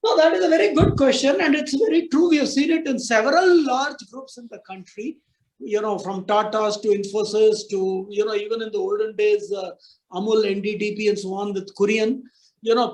No, that is a very good question, and it's very true. We have seen it in several large groups in the country, from Tata's to Infosys to, even in the olden days, Amul, NDTP, and so on with Kurien.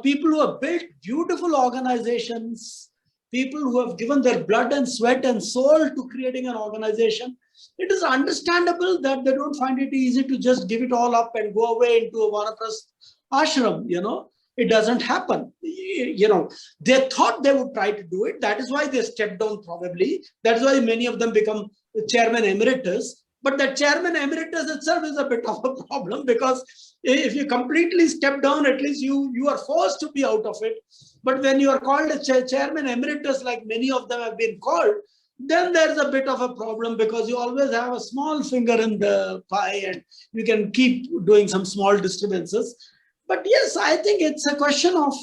People who have built beautiful organizations, people who have given their blood and sweat and soul to creating an organization. It is understandable that they don't find it easy to just give it all up and go away into a Vanaprastha ashram. It doesn't happen. They thought they would try to do it. That is why they stepped down probably. That is why many of them become chairman emeritus. But that chairman emeritus itself is a bit of a problem, because if you completely step down, at least you are forced to be out of it. But when you are called a chairman emeritus, like many of them have been called, then there's a bit of a problem, because you always have a small finger in the pie and you can keep doing some small disturbances. But yes, I think it's a question of,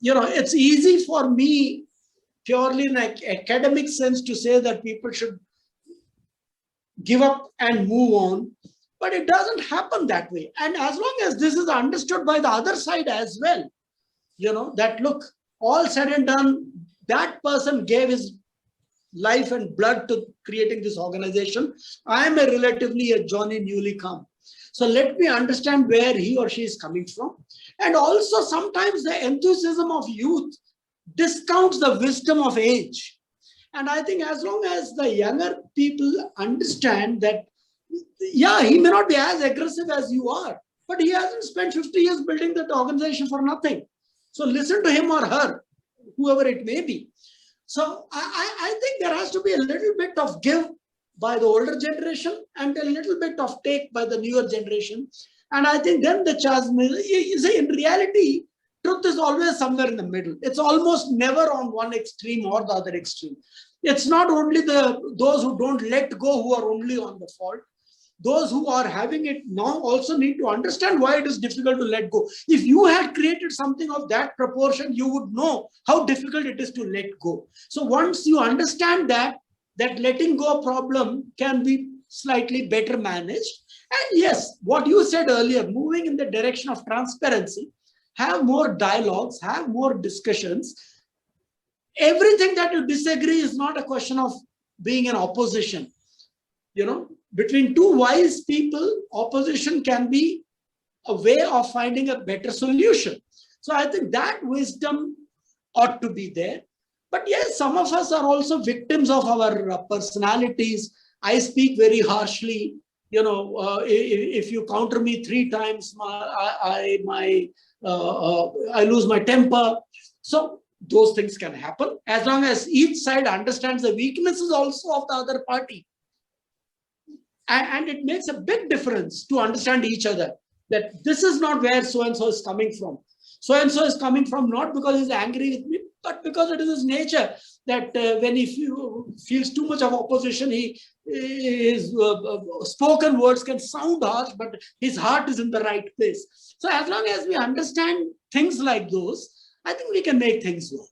it's easy for me, purely in an academic sense, to say that people should give up and move on. But it doesn't happen that way. And as long as this is understood by the other side as well, that look, all said and done, that person gave his life and blood to creating this organization. I am relatively a Johnny newly come. So let me understand where he or she is coming from. And also sometimes the enthusiasm of youth discounts the wisdom of age. And I think as long as the younger people understand that, yeah, he may not be as aggressive as you are, but he hasn't spent 50 years building that organization for nothing. So listen to him or her, whoever it may be. So I think there has to be a little bit of give by the older generation and a little bit of take by the newer generation. And I think then the chance, you see, in reality, truth is always somewhere in the middle. It's almost never on one extreme or the other extreme. It's not only those who don't let go who are only on the fault. Those who are having it now also need to understand why it is difficult to let go. If you had created something of that proportion, you would know how difficult it is to let go. So once you understand that letting go problem can be slightly better managed. And yes, what you said earlier, moving in the direction of transparency, have more dialogues, have more discussions. Everything that you disagree is not a question of being in opposition. Between two wise people, opposition can be a way of finding a better solution. So I think that wisdom ought to be there. But yes, some of us are also victims of our personalities. I speak very harshly. If you counter me 3 times, I lose my temper. So those things can happen as long as each side understands the weaknesses also of the other party. And it makes a big difference to understand each other, that this is not where so-and-so is coming from. So-and-so is coming from not because he's angry with me, but because it is his nature that when he feels too much of opposition, his spoken words can sound harsh, but his heart is in the right place. So as long as we understand things like those, I think we can make things work.